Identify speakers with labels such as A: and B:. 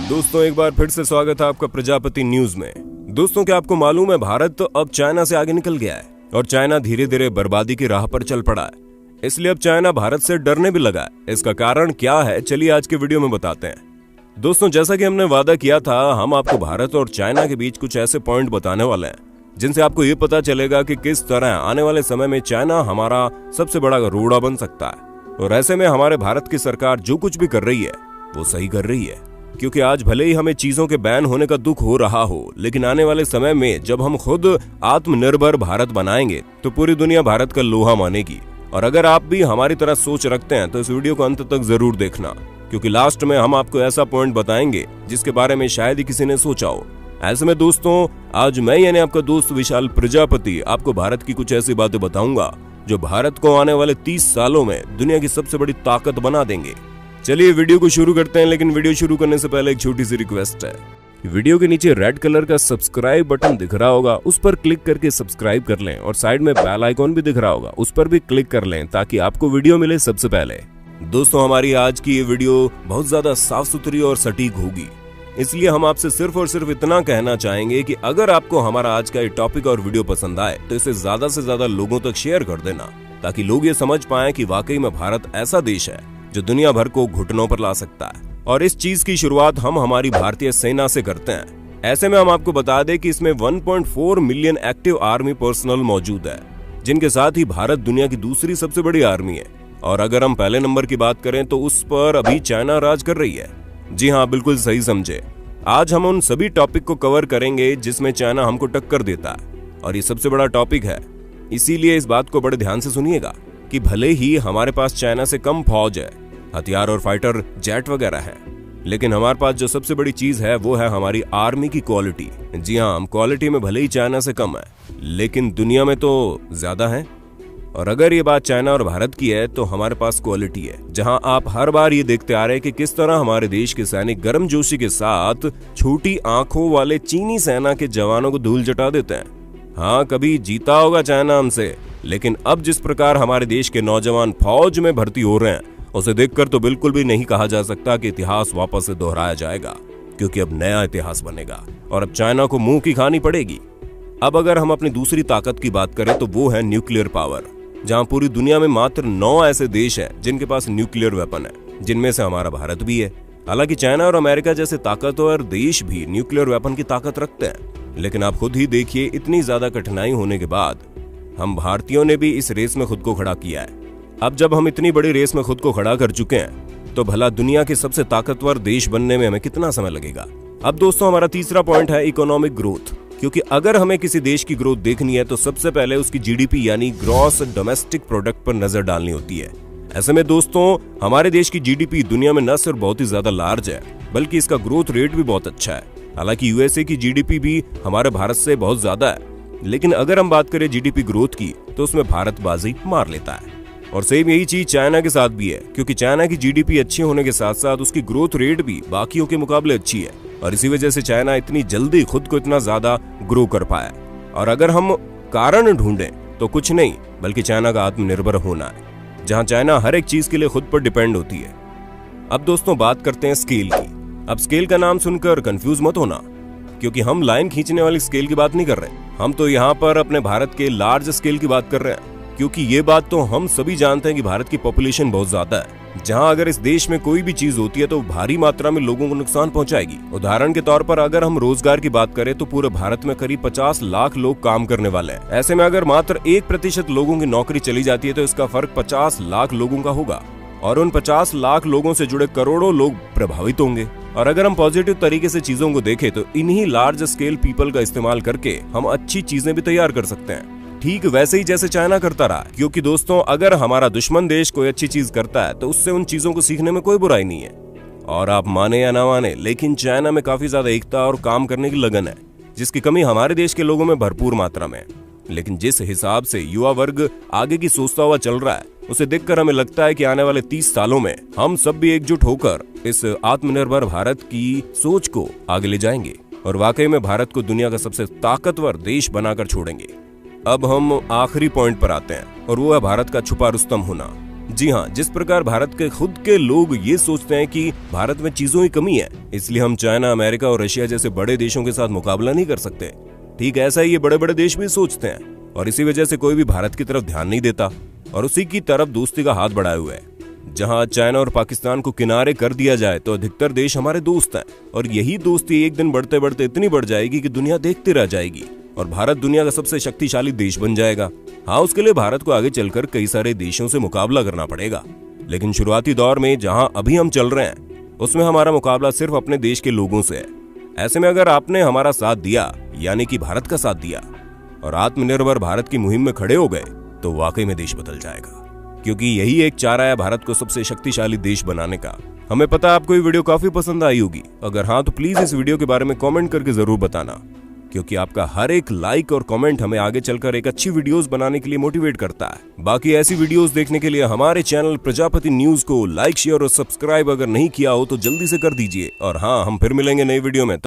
A: दोस्तों एक बार फिर से स्वागत है आपका प्रजापति न्यूज में। दोस्तों क्या आपको मालूम है भारत अब चाइना से आगे निकल गया है और चाइना धीरे धीरे बर्बादी की राह पर चल पड़ा है। इसलिए अब चाइना भारत से डरने भी लगा है। इसका कारण क्या है चलिए आज के वीडियो में बताते हैं। दोस्तों जैसा कि हमने वादा किया था, हम आपको भारत और चाइना के बीच कुछ ऐसे पॉइंट बताने वाले हैं जिनसे आपको ये पता चलेगा कि किस तरह आने वाले समय में चाइना हमारा सबसे बड़ा रोड़ा बन सकता है। और ऐसे में हमारे भारत की सरकार जो कुछ भी कर रही है वो सही कर रही है, क्योंकि आज भले ही हमें चीजों के बैन होने का दुख हो रहा हो, लेकिन आने वाले समय में जब हम खुद आत्मनिर्भर भारत बनाएंगे तो पूरी दुनिया भारत का लोहा मानेगी। और अगर आप भी हमारी तरह सोच रखते हैं तो इस वीडियो को अंत तक जरूर देखना, क्योंकि लास्ट में हम आपको ऐसा पॉइंट बताएंगे जिसके बारे में शायद ही किसी ने सोचा हो। ऐसे में दोस्तों आज मैं यानी आपका दोस्त विशाल प्रजापति आपको भारत की कुछ ऐसी बातें बताऊंगा जो भारत को आने वाले 30 सालों में दुनिया की सबसे बड़ी ताकत बना देंगे। चलिए वीडियो को शुरू करते हैं, लेकिन वीडियो शुरू करने से पहले एक छोटी सी रिक्वेस्ट है। वीडियो के नीचे रेड कलर का सब्सक्राइब बटन दिख रहा होगा, उस पर क्लिक करके सब्सक्राइब कर लें और साइड में बेल आइकॉन भी दिख रहा होगा, उस पर भी क्लिक कर लें ताकि आपको वीडियो मिले सबसे पहले। दोस्तों हमारी आज की ये वीडियो बहुत ज्यादा साफ सुथरी और सटीक होगी, इसलिए हम आपसे सिर्फ और सिर्फ इतना कहना चाहेंगे कि अगर आपको हमारा आज का ये टॉपिक और वीडियो पसंद आए तो इसे ज्यादा से ज्यादा लोगों तक शेयर कर देना, ताकि लोग ये समझ पाएं कि वाकई में भारत ऐसा देश है जो दुनिया भर को घुटनों पर ला सकता है। और इस चीज की शुरुआत हम हमारी भारतीय सेना से करते हैं। ऐसे में हम आपको बता दें कि इसमें 1.4 मिलियन एक्टिव आर्मी पर्सनल मौजूद है, जिनके साथ ही भारत दुनिया की दूसरी सबसे बड़ी आर्मी है। और अगर हम पहले नंबर की बात करें तो उस पर अभी चाइना राज कर रही है। जी हाँ, बिल्कुल सही समझे। आज हम उन सभी टॉपिक को कवर करेंगे जिसमें चाइना हमको टक्कर देता है, और ये सबसे बड़ा टॉपिक है। इसीलिए इस बात को बड़े ध्यान से सुनिएगा कि भले ही हमारे पास चाइना से कम फौज है, हथियार और फाइटर जेट वगैरह है, लेकिन हमारे पास जो सबसे बड़ी चीज है वो है हमारी आर्मी की क्वालिटी। जी हाँ, हम क्वालिटी में भले ही चाइना से कम है, लेकिन दुनिया में तो ज्यादा है। और अगर ये बात चाइना और भारत की है तो हमारे पास क्वालिटी है, जहां आप हर बार ये देखते आ रहे हैं कि किस तरह हमारे देश के सैनिक गर्मजोशी के साथ छोटी आंखों वाले चीनी सेना के जवानों को धूल चटा देते हैं। हाँ, कभी जीता होगा चाइना हमसे, लेकिन अब जिस प्रकार हमारे देश के नौजवान फौज में भर्ती हो रहे हैं उसे देखकर तो बिल्कुल भी नहीं कहा जा सकता कि इतिहास वापस से दोहराया जाएगा, क्योंकि अब नया इतिहास बनेगा और अब चाइना को मुंह की खानी पड़ेगी। अब अगर हम अपनी दूसरी ताकत की बात करें तो वो है न्यूक्लियर पावर, जहां पूरी दुनिया में मात्र 9 ऐसे देश हैं जिनके पास न्यूक्लियर वेपन है, जिनमें से हमारा भारत भी है। हालांकि चाइना और अमेरिका जैसे ताकतवर देश भी न्यूक्लियर वेपन की ताकत रखते हैं, लेकिन आप खुद ही देखिए इतनी ज्यादा कठिनाई होने के बाद हम भारतीयों ने भी इस रेस में खुद को खड़ा किया है। अब जब हम इतनी बड़ी रेस में खुद को खड़ा कर चुके हैं तो भला दुनिया के सबसे ताकतवर देश बनने में हमें कितना समय लगेगा। अब दोस्तों हमारा तीसरा पॉइंट है इकोनॉमिक ग्रोथ, क्योंकि अगर हमें किसी देश की ग्रोथ देखनी है तो सबसे पहले उसकी जीडीपी यानी ग्रॉस डोमेस्टिक प्रोडक्ट पर नजर डालनी होती है। ऐसे में दोस्तों हमारे देश की जीडीपी दुनिया में न सिर्फ बहुत ही ज्यादा लार्ज है, बल्कि इसका ग्रोथ रेट भी बहुत अच्छा है। हालांकि यूएसए की जीडीपी भी हमारे भारत से बहुत ज्यादा है, लेकिन अगर हम बात करें जीडीपी ग्रोथ की तो उसमें भारत बाजी मार लेता है। और सेम यही चीज चाइना के साथ भी है, क्योंकि चाइना की जीडीपी अच्छी होने के साथ साथ उसकी ग्रोथ रेट भी बाकियों के मुकाबले अच्छी है, और इसी वजह से चाइना इतनी जल्दी खुद को इतना ज्यादा ग्रो कर पाया। और अगर हम कारण ढूंढें तो कुछ नहीं बल्कि चाइना का आत्मनिर्भर होना है, जहां चाइना हर एक चीज के लिए खुद पर डिपेंड होती है। अब दोस्तों बात करते हैं स्केल की। अब स्केल का नाम सुनकर कंफ्यूज मत होना, क्योंकि हम लाइन खींचने वाली स्केल की बात नहीं कर रहे। हम तो यहाँ पर अपने भारत के लार्ज स्केल की बात कर रहे हैं, क्योंकि ये बात तो हम सभी जानते हैं कि भारत की पॉपुलेशन बहुत ज्यादा है, जहां अगर इस देश में कोई भी चीज होती है तो भारी मात्रा में लोगों को नुकसान पहुंचाएगी। उदाहरण के तौर पर अगर हम रोजगार की बात करें तो पूरे भारत में करीब 50 लाख लोग काम करने वाले हैं। ऐसे में अगर मात्र 1% लोगों की नौकरी चली जाती है तो इसका फर्क 50 लाख लोगों का होगा, और उन 50 लाख लोगों से जुड़े करोड़ों लोग प्रभावित होंगे। और अगर हम पॉजिटिव तरीके से चीजों को देखें तो इन्हीं लार्ज स्केल पीपल का इस्तेमाल करके हम अच्छी चीजें भी तैयार कर सकते हैं, ठीक वैसे ही जैसे चाइना करता रहा। क्योंकि दोस्तों अगर हमारा दुश्मन देश कोई अच्छी चीज करता है तो उससे उन चीजों को सीखने में कोई बुराई नहीं है। और आप माने या ना माने, लेकिन चाइना में काफी ज्यादा एकता और काम करने की लगन है, जिसकी कमी हमारे देश के लोगों में भरपूर मात्रा में। लेकिन जिस हिसाब से युवा वर्ग आगे की सोचता हुआ चल रहा है, उसे देखकर हमें लगता है कि आने वाले 30 सालों में हम सब भी एकजुट होकर इस आत्मनिर्भर भारत की सोच को आगे ले जाएंगे और वाकई में भारत को दुनिया का सबसे ताकतवर देश बनाकर छोड़ेंगे। अब हम आखिरी पॉइंट पर आते हैं, और वो है भारत का छुपा रुस्तम होना। जी हाँ, जिस प्रकार भारत के खुद के लोग ये सोचते हैं कि भारत में चीजों की कमी है, इसलिए हम चाइना, अमेरिका और रशिया जैसे बड़े देशों के साथ मुकाबला नहीं कर सकते, ठीक ऐसा ही ये बड़े बड़े देश भी सोचते हैं और इसी वजह से कोई भी भारत की तरफ ध्यान नहीं देता और उसी की तरफ दोस्ती का हाथ बढ़ाए हुए है। जहां चाइना और पाकिस्तान को किनारे कर दिया जाए तो अधिकतर देश हमारे दोस्त हैं और यही दोस्ती एक दिन बढ़ते बढ़ते इतनी बढ़ जाएगी कि दुनिया देखती रह जाएगी और भारत दुनिया का सबसे शक्तिशाली देश बन जाएगा। हाँ, उसके लिए भारत को आगे चलकर कई सारे देशों से मुकाबला करना पड़ेगा, लेकिन शुरुआती दौर में जहां अभी हम चल रहे हैं उसमें हमारा मुकाबला सिर्फ अपने देश के लोगों से है। ऐसे में अगर आपने हमारा साथ दिया, यानी कि भारत का साथ दिया और आत्मनिर्भर भारत की मुहिम में खड़े हो गए, तो वाकई में देश बदल जाएगा, क्योंकि यही एक चारा है भारत को सबसे शक्तिशाली देश बनाने का। हमें पता है आपको ये वीडियो काफी पसंद आई होगी, अगर हाँ तो प्लीज इस वीडियो के बारे में कमेंट करके जरूर बताना, क्योंकि आपका हर एक लाइक और कमेंट हमें आगे चलकर एक अच्छी वीडियोस बनाने के लिए मोटिवेट करता है। बाकी ऐसी वीडियोस देखने के लिए हमारे चैनल प्रजापति न्यूज को लाइक, शेयर और सब्सक्राइब अगर नहीं किया हो तो जल्दी से कर दीजिए। और हाँ, हम फिर मिलेंगे नई वीडियो में।